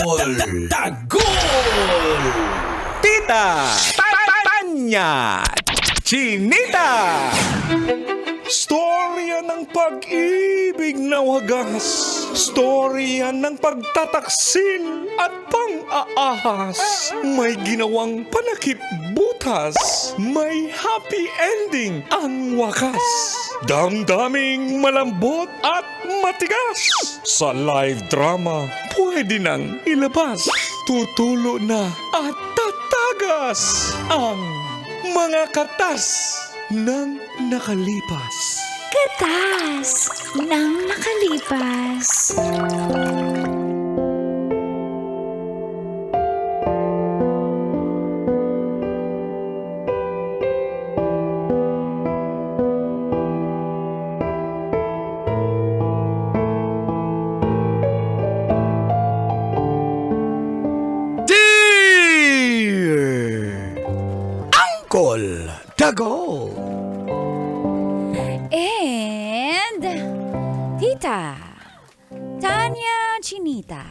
Tagol! Tagol! Tita Tanya Chinita. Storya ng pag-ibig na wagas. Storya ng pagtataksil at pang-aahas. May ginawang panakip butas. May happy ending ang wakas. Damdaming malambot at matigas. Sa live drama, pwede nang ilabas. Tutulo na at tatagas ang mga katas ng nakalipas. Katas ng nakalipas. Uncle Tagol! And Tita Tanya Chinita.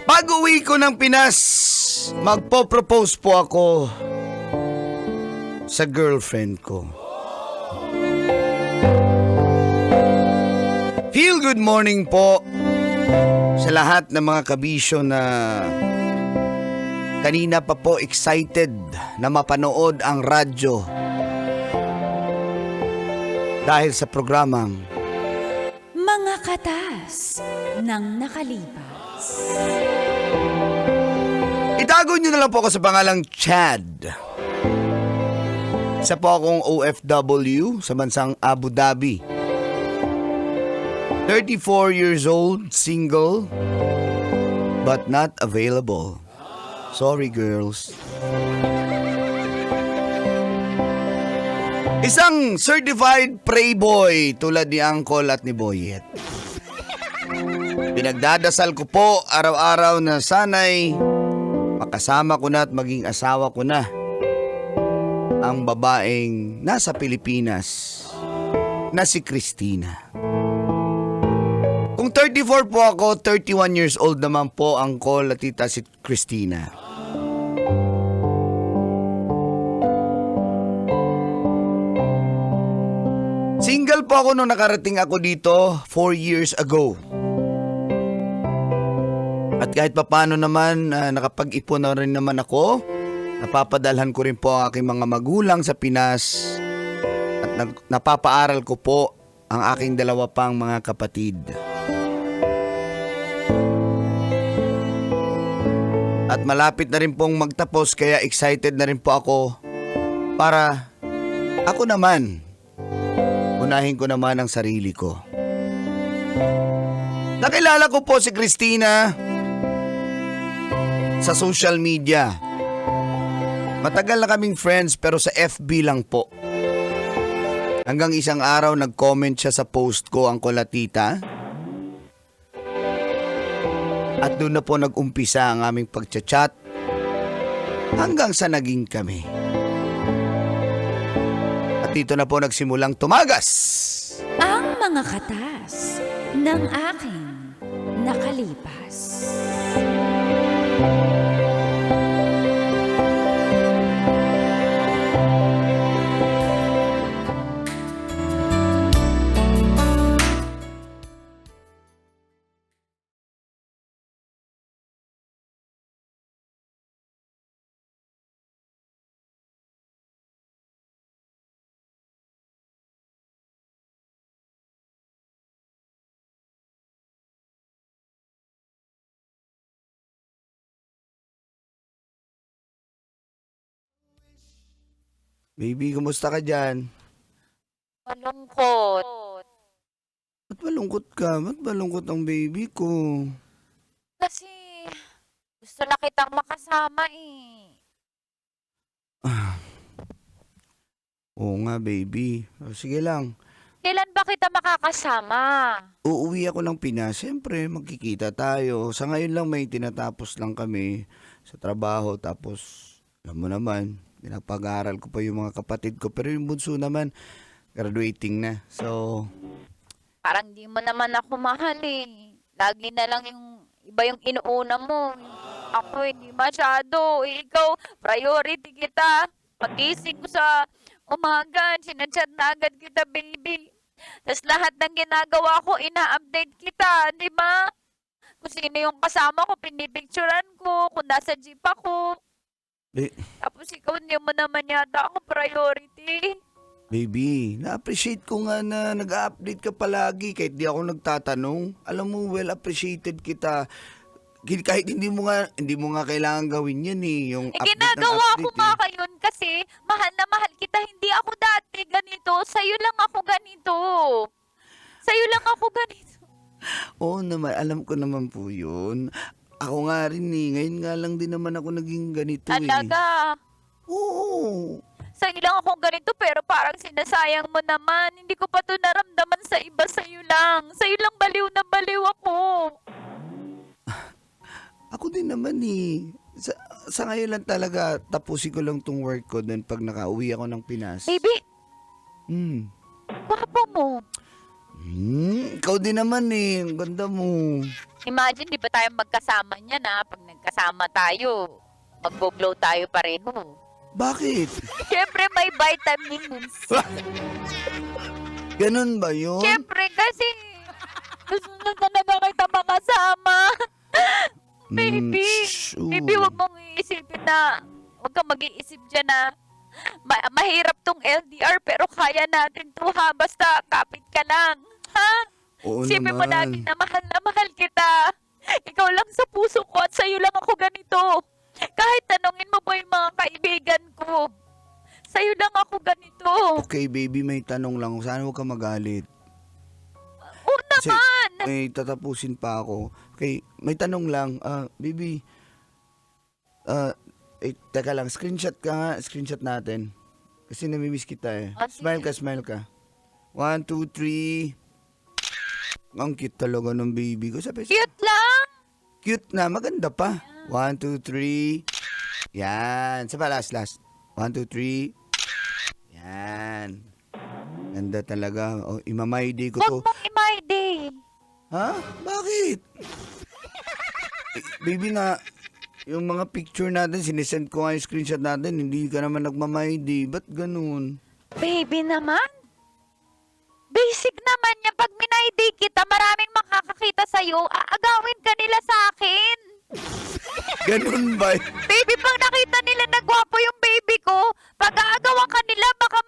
Pag-uwi ko ng Pinas, magpo-propose po ako sa girlfriend ko. Feel good morning po sa lahat ng mga kabisyo na kanina pa po excited na mapanood ang radyo dahil sa programang Mga katas ng nakalipas. itago nyo na lang po ako sa pangalang Chad. Isa po akong OFW sa bansang Abu Dhabi. 34 years old, single, but not available. Sorry, girls. Isang certified playboy tulad ni Uncle at ni Boyet. Pinagdadasal ko po araw-araw na sana'y makasama ko na at maging asawa ko na ang babaeng nasa Pilipinas na si Christina. Kung 34 po ako, 31 years old naman po ang Uncle at Tita si Christina. Single po ako nung nakarating ako dito 4 years ago. At kahit papano naman, nakapag-ipon na rin naman ako. Napapadalhan ko rin po ang aking mga magulang sa Pinas. At napapaaral ko po ang aking dalawa pang mga kapatid. At malapit na rin pong magtapos kaya excited na rin po ako para ako naman, unahin ko naman ang sarili ko. Nakilala ko po si Christina sa social media. Matagal na kaming friends pero sa FB lang po. Hanggang isang araw nag-comment siya sa post ko, Uncle at Tita. At doon na po nag-umpisa ang aming pagchat-chat hanggang sa naging kami. At dito na po nagsimulang tumagas Ang mga katas ng aking nakalipas. Baby, kumusta ka dyan? Malungkot. Ba't malungkot ka? Ba't malungkot ang baby ko? Kasi gusto na kitang makasama eh. Oo nga, baby. O, sige lang. Kailan ba kita makakasama? Uuwi ako ng Pinas, siyempre magkikita tayo. Sa ngayon lang may tinatapos lang kami sa trabaho. Tapos, alam mo naman, pinapag-aaral ko pa yung mga kapatid ko. Pero yung bunso naman, graduating na. So, Parang di mo naman ako mahal eh. Lagi na lang yung iba yung inuuna mo. Ako hindi masyado. Ikaw, priority kita. Pagising ko sa umaga, sinachat na agad kita, baby. Tapos lahat ng ginagawa ko, ina-update kita, di ba? Kung sino yung kasama ko, pinipicturan ko, kung nasa jeep ako. eh, Tapos ikaw, hindi mo naman yata ako priority. baby, na-appreciate ko nga na nag-update ka palagi kahit di ako nagtatanong. Alam mo, well appreciated kita. Kahit hindi mo nga kailangan gawin yan eh. Yung Eh, update ng ginagawa ko update nga eh. ngayon kasi mahal na mahal kita. Hindi ako dati ganito. Sa'yo lang ako ganito. Sa'yo lang ako ganito. Oo naman, alam ko naman po yun. Ako nga rin eh. Ngayon nga lang din naman ako naging ganito eh. Talaga. Oo. Sa'yo lang ako ganito pero parang sinasayang mo naman. Hindi ko pa to naramdaman sa iba. Sa'yo lang. Sa'yo lang baliw na baliw ako. Ako din naman eh. Sa ngayon lang talaga, tapusin ko lang tong work ko. Then pag nakauwi ako ng Pinas. Baby, Hmm. gwapo mo. Ikaw din naman eh. Ang ganda mo. Imagine, di ba tayo magkasama niyan ha? Pag nagkasama tayo, magbo-glow tayo pareho. Bakit? Siyempre may vitamins. Ganun ba yun? Siyempre kasi gusto na talaga kita makasama. Baby, baby, wag mong iisipin na, wag kang mag-iisip dyan na mahirap tong LDR pero kaya natin to ha, basta kapit ka lang. Ha? Oo Isipin mo naman. lagi na mahal kita. Ikaw lang sa puso ko at sa'yo lang ako ganito. Kahit tanungin mo pa yung mga kaibigan ko. Sa'yo lang ako ganito. Okay, baby, may tanong lang. Sana huwag ka magalit. Oo Kasi naman. may tatapusin pa ako. Okay, may tanong lang. Baby, teka lang, screenshot ka nga. Screenshot natin. Kasi namimiss kita eh. Ah, sige. Smile ka. 1, 2, 3. Ang cute talaga ng baby ko. Sabi, Cute lang. cute na, maganda pa. 1, 2, 3. Yan. Saba, last. 1, 2, 3. Yan. Ganda talaga. Oh, imamay-day ko to. Huwag mong i-my-day. Ha? Bakit? Baby na, yung mga picture natin, sinesend ko nga yung screenshot natin, hindi ka naman nagmamay-day. Ba't ganun? Baby naman. Basic naman niya. Pag minay-day kita, maraming makakakita sa'yo. Aagawin ka nila sa akin. Ganun ba? Baby, pag nakita nila na gwapo yung baby ko, pag aagawan ka nila, baka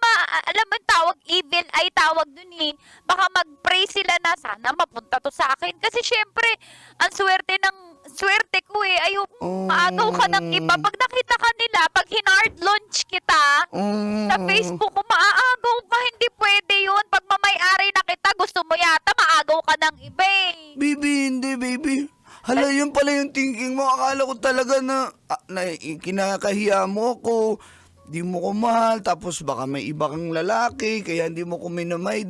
alam mo yung tawag, evil ay tawag dun eh. Baka mag-pray sila na sana mapunta to sa akin. Kasi syempre, ang swerte ko eh. Ayoko maagaw ka ng iba. Pag nakita ka nila, pag hinard launch kita, sa Facebook ko, maaagaw ka. Hindi pwede yun. Pag mamay-ari na kita, gusto mo yata, maagaw ka ng iba eh. Baby, hindi baby. Hala, yun pala yung thinking mo. Akala ko talaga na kinakahiya mo ako. Di mo ko mahal. Tapos baka may iba kang lalaki. Kaya hindi mo ko minamay.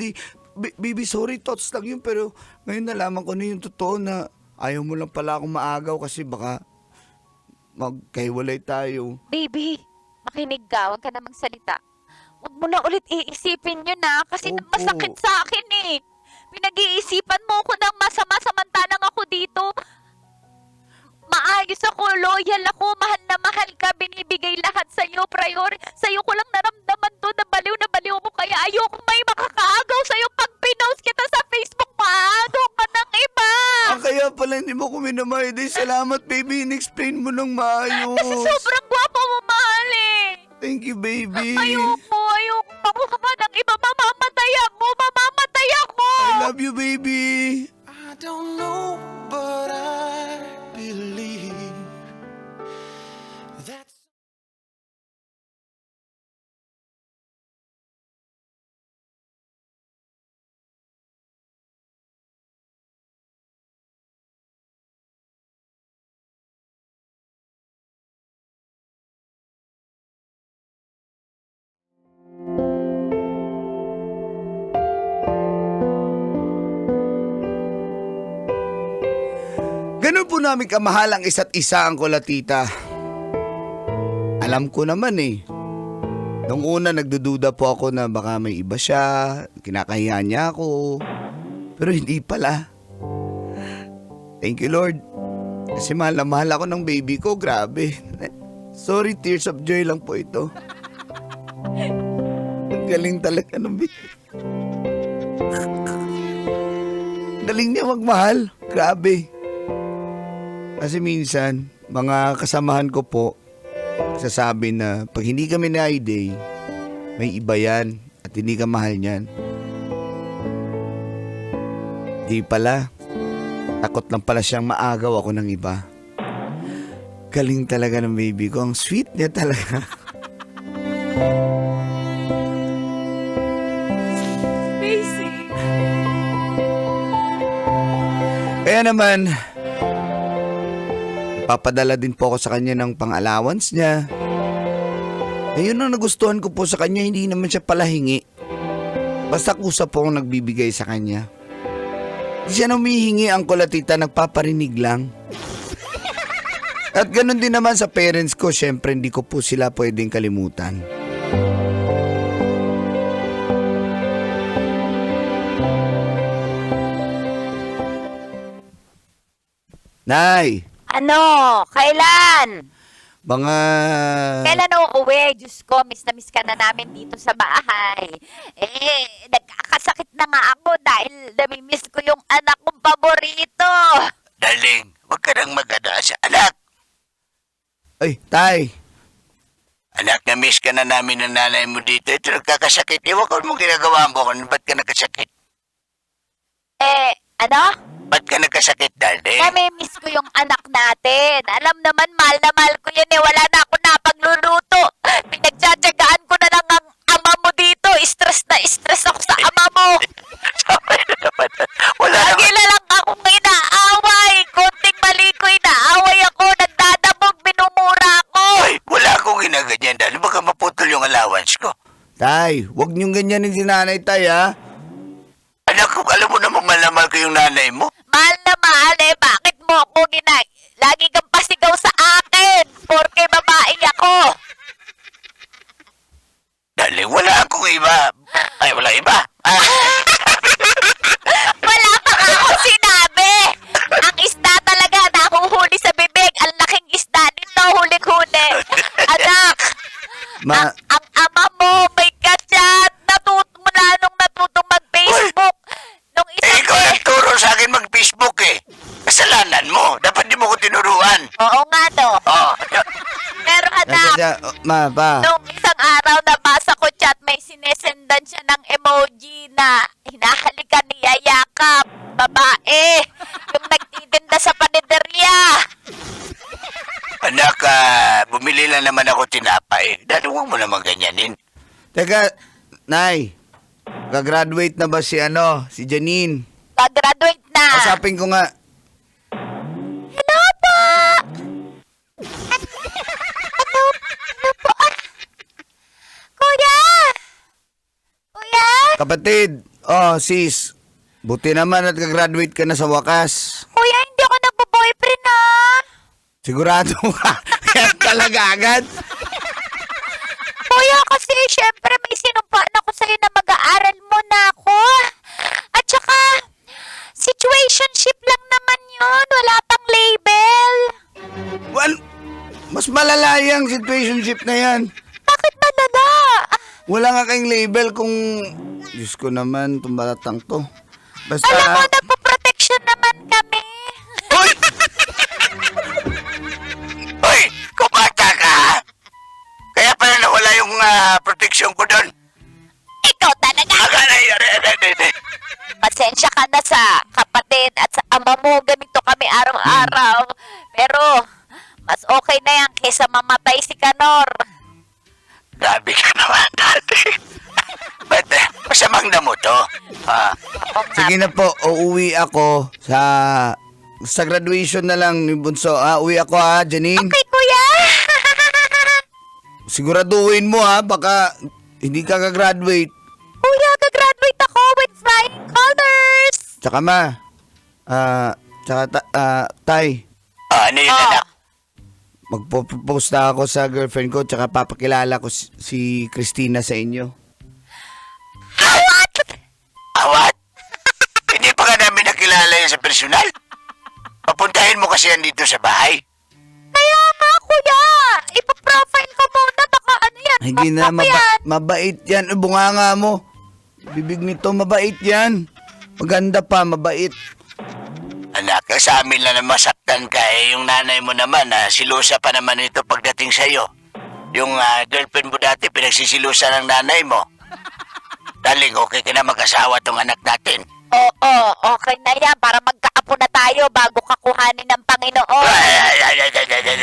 Baby, sorry, thoughts lang yun. Pero ngayon nalaman ko na yung totoo na ayaw mo lang pala akong maagaw kasi baka magkahiwalay tayo. Baby, makinig ka. Huwag ka na magsalita. Huwag mo na ulit iisipin yun na kasi Opo. masakit sa akin eh. Pinag-iisipan mo ako ng masama samantalang ako dito. Maayos ako, loyal ako, mahal na mahal ka, binibigay lahat sa'yo, sa'yo ko lang naramdaman to, na baliw ko, kaya ayoko may makakaagaw sa'yo pag pinost kita sa Facebook, maagaw ka ng iba. Kaya pala hindi mo ko minamay. Salamat baby, in-explain mo ng maayos. Kasi sobrang gwapo mo, mahal eh. Thank you baby. Ayoko makuha ka ng iba, mamamatay ako. I love you baby. I don't know, but I believe that's Ganun po namin kamahal ang isa't isa, Uncle at Tita. Alam ko naman eh. Nung una nagdududa po ako na baka may iba siya, kinakahiya niya ako. Pero hindi pala. Thank you, Lord. Kasi mahal na mahal ako ng baby ko, grabe. Sorry, tears of joy lang po ito. Ang galing talaga ng baby. Galing niya magmahal, grabe. Kasi minsan, mga kasamahan ko po, sasabi na pag hindi kami na day, may iba yan at hindi ka mahal niyan. Di pala. Takot lang pala siyang maagaw ako ng iba. Galing talaga ng baby ko. Ang sweet niya talaga. Basic. Kaya naman, papadala din po ako sa kanya ng pang-allowance niya. Ayun ang nagustuhan ko po sa kanya, hindi naman siya palahingi. Basta kusa po akong nagbibigay sa kanya. Hindi siya humihingi, Uncle at Tita, nagpaparinig lang. At ganun din naman sa parents ko, syempre hindi ko po sila pwedeng kalimutan. Nay, Ano? Kailan? mga... Kailan uuwi? Diyos ko, miss na miss ka na namin dito sa bahay. Nagkakasakit na nga ako dahil namimiss ko yung anak kong paborito. Darling, huwag ka nang mag-adaasa. Anak, Ay, Tay, anak, na-miss ka na namin ng nanay mo dito. Ito nagkakasakit. Ewan ko mong ginagawa mo kung ba't ka nagkasakit. Ano? Ba't ka nagkasakit, darling? Namimiss ko yung anak natin. Alam naman, mahal na mahal ko yan eh. Wala na ako napagluluto. Pinagtsatsagaan ko na lang ang ama mo dito. Stress na stress ako sa ama mo. Sabay na naman. Wala Lagi naman. na lang akong inaaway. Konting mali ko, inaaway ako. Nagdadabog, binumura ako. Ay, wala akong ginaganyan, darling. Baka maputol yung allowance ko. Tay, huwag niyong ganyanin si nanay, Tay, ha? Anak, kung alam mo namang malamal ko yung nanay mo. Mahal na mahal eh. Bakit mo ako lagi kang pasigaw sa akin? Porque babae ako. Darling, wala akong iba. Ay, wala iba. Ah, Wala pa nga ako sinabi. Ang isda talaga nahuhuli sa bibig. Ang laking isda nito, huling-huli. Anak, ang ama mo, may kachat. Natutong mag-Facebook. Nung isang ikaw nagturo sa akin mag-Facebook eh. Kasalanan mo. Dapat di mo ko tinuruan. Oo nga no. Oh, Pero anak, Pa. nung isang araw nabasa ko chat, may sinesendan siya ng emoji na hinahalikan niya yakap. Babae. Yung nagtitinda sa panaderya. anak, bumili lang naman ako tinapay. Dahil huwag mo naman ganyanin. Teka, Nay, gagraduate na ba si Janine? Pag-graduate na. Kasapin ko nga. Hello po! Ano po? Kuya! Kuya! Kapatid, sis, buti naman at gagraduate ka na sa wakas. Kuya, hindi ako nagpo-boyfriend na. Sigurado ka? Kaya talaga agad? Kuya, kasi syempre may sinumpaan ako sa'yo na mag-aaral mo na ako. At saka, situationship lang naman yun. Wala pang label. Well, mas malala yung situationship na yan. Bakit malala? Wala nga kayong label kung... Diyos ko naman, itong batang to. Basta... Alam mo, nagpo-protection naman kami. Hoy! Hoy! Kumata ka! Kaya pala nawala yung protection ko doon. Ikaw talaga. Pasensya ka na sa kapatid at sa ama mo. Ganito kami araw-araw. Pero, mas okay na yan kaysa mamatay si Kanor. Grabe ka naman, dati. Ba't masamang na mo to? Oo nga. Sige na po, uuwi ako sa graduation na lang ni Bunso. Uwi ako Janine. Okay, kuya. Siguraduhin mo baka hindi ka gagraduate. Kuya, gagraduate ako with flying colors. Tsaka Tsaka, Tay, Ano yun, anak? magpo-propose na ako sa girlfriend ko tsaka papakilala ko si Christina sa inyo. Awat? Hindi pa ka namin nakilala yan sa personal? Papuntahin mo kasi yan dito sa bahay. Kaya nga, kuya! Ipaprofile ko muna, baka ano yan? Hindi na, Baka yan. mabait yan. Bunganga mo. Bibig nito, mabait yan. Maganda pa, mabait. Anak, sa amin lang na masaktan ka eh. Yung nanay mo naman, silusa pa naman ito pagdating sa'yo. Yung girlfriend mo dati, pinagsisilusa ng nanay mo. Darling, okay ka na mag-asawa tong anak natin. Oo, okay na yan. Para magkaapo na tayo bago kakuhanin ng Panginoon. Ay.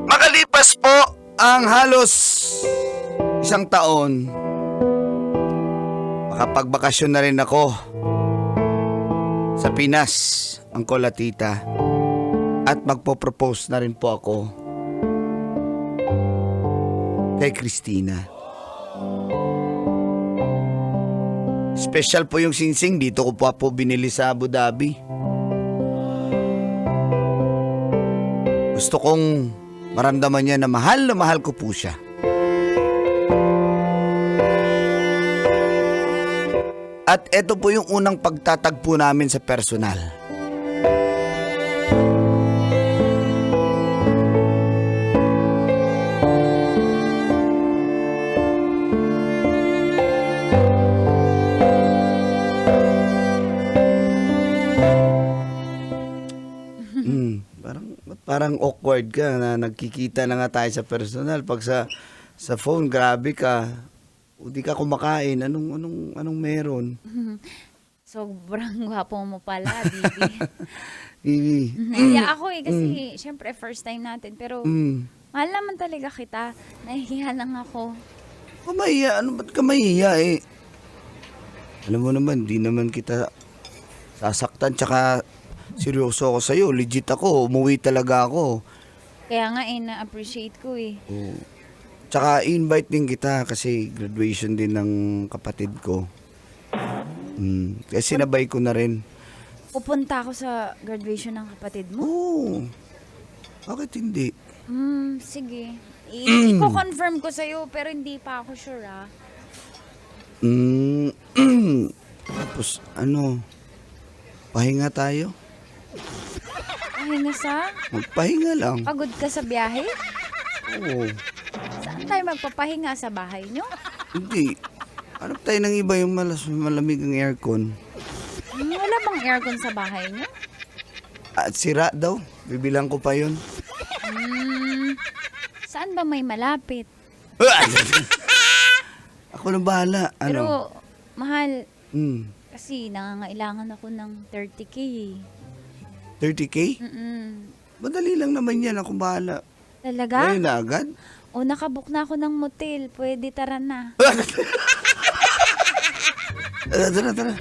Makalipas po ang halos isang taon, makapagbakasyon na rin ako sa Pinas, Uncle at Tita, at magpo-propose na rin po ako kay Christina. Special po yung singsing, dito ko pa po binili sa Abu Dhabi. Gusto kong maramdaman niya na mahal ko po siya. At ito po yung unang pagtatagpo namin sa personal. Parang awkward ka na nagkikita na nga tayo sa personal. Pag sa phone, grabe ka. Hindi ka kumakain. Anong meron? Sobrang gwapo mo pala, Bibi. Bibi. Nahiya ako kasi syempre first time natin. Pero mahal naman talaga kita. Nahihiya lang ako. Mahiya. Ba't ka mahiya eh? Alam mo naman, di naman kita sasaktan. Tsaka seryoso ako sa'yo. Legit ako. Umuwi talaga ako. Kaya nga na-appreciate ko eh. Oo. Tsaka invite din kita kasi graduation din ng kapatid ko. Kasi sinabay ko na rin. Pupunta ako sa graduation ng kapatid mo? Oo. Bakit hindi? Sige. Iko-confirm ko sa'yo pero hindi pa ako sure ah. Tapos pahinga tayo? Pahinga sa? Magpahinga lang. Pagod ka sa biyahe? Oo. Saan tayo magpapahinga sa bahay nyo? Hindi. Hanap tayo ng iba yung malamig ang aircon. Wala bang aircon sa bahay nyo? At sira daw. Bibilang ko pa yun. Saan ba may malapit? Ako na bahala. Pero, mahal, Hmm. kasi nangangailangan ako ng 30K eh. 30K? Madali lang naman yan. Ako bahala. Talaga? Ngayon na agad? O, nakabook na ako ng motel. Pwede, tara na. Tara.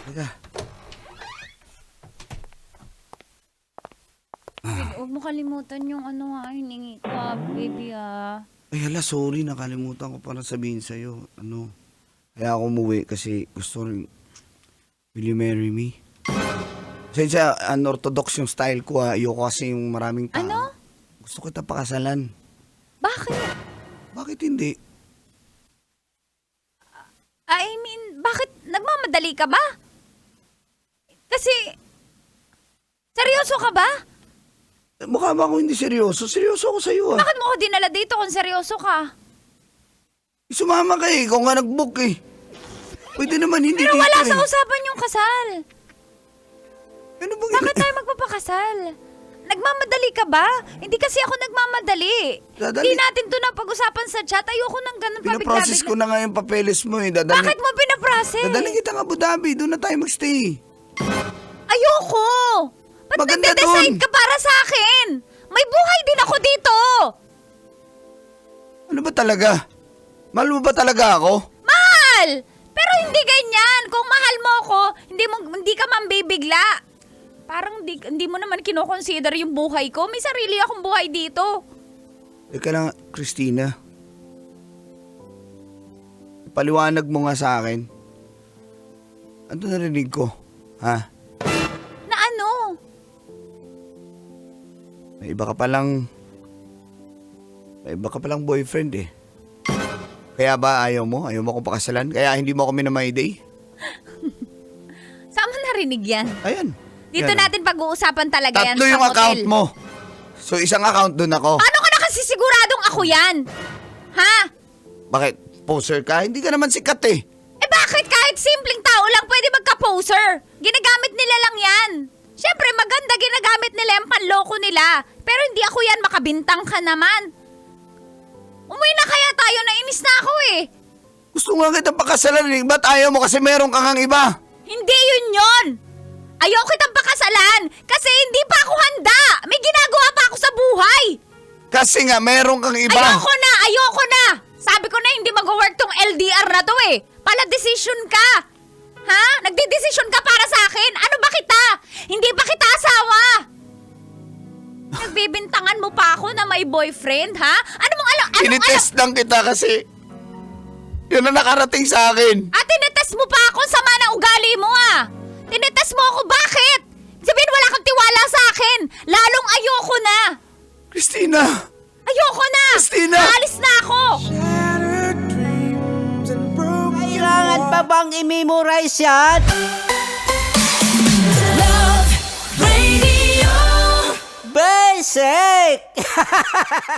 Teka. Huwag mo kalimutan yung hiningi ko, baby Ay hala, sorry. Nakalimutan ko para sabihin sa'yo. Kaya ako umuwi kasi gusto rin, will you marry me? Kasi unorthodox yung style ko ha. Ayoko kasi yung maraming tao. Ano? Gusto kita pakasalan. Bakit? Bakit hindi? I mean, bakit nagmamadali ka ba? Kasi, seryoso ka ba? Mukha ba ako hindi seryoso? Seryoso ako sa'yo ah. Bakit mo ako dinala dito kung seryoso ka? Sumama ka eh. Ikaw nga nag-book eh. Pwede naman hindi Pero dito wala eh. sa usapan yung kasal. Ano bang Bakit tayo magpapakasal? Nagmamadali ka ba? Hindi kasi ako nagmamadali. Dadali- Hindi natin to na pag-usapan sa chat. Ayoko nang ganun Pinaprocess ko na nga yung papeles mo eh. Bakit mo pinaprocess? Dadaling kita ng Abu Dhabi. Doon na tayo magstay. Ayoko! Ba't Maganda nagde-decide dun. ka para sa akin? May buhay din ako dito! Ano ba talaga? Mahal mo ba talaga ako? Mahal! Pero hindi ganyan. Kung mahal mo ako, hindi ka mambibigla. Parang hindi mo naman kinoconsider yung buhay ko. May sarili akong buhay dito. Teka lang, Christina. Paliwanag mo nga sa akin. Ano narinig ko? Ha? Na ano? May iba ka palang boyfriend eh. Kaya ba ayaw mo? Ayaw mo akong pakasalan? Kaya hindi mo ako minamay-day? Saan mo narinig yan? Ayan. Dito Yan. natin pag-uusapan talaga yan Tatlo sa yung hotel. account mo. So isang account doon ako. Paano ka nakasisiguradong ako yan? Ha? Bakit? Poser ka? Hindi ka naman sikat eh. Eh bakit kahit simpleng tao lang pwede magka-poser? Ginagamit nila lang yan. Siyempre maganda ginagamit nila yung panloko nila. Pero hindi ako yan, makabintang ka naman. Umuwi na kaya tayo, nainis na ako eh. Gusto nga kitang pakasalan eh. Ba't ayaw mo kasi meron kang ang iba? Hindi yun yon. Ayaw kitang pakasalan kasi hindi pa ako handa. May ginagawa pa ako sa buhay. Kasi nga meron kang iba. Ayoko na. Sabi ko na hindi mag-work tong LDR na to eh. Pala decision ka. Ha? Nagdidesisyon ka para sa akin. Ano ba kita? Hindi pa kita asawa. Nagbibintangan mo pa ako na may boyfriend, ha? Ano mong alam? Tinitest lang kita kasi yun ang nakarating sa akin. Tinetest mo pa ako, sama na ugali mo Tinetest mo ako, bakit? Sabihin wala kang tiwala sa akin. Lalong ayoko na. Christina! Ayoko na. Christina! Aalis na ako. Shattered dreams and broken Kailangan pa bang i-memorize yan? Basic!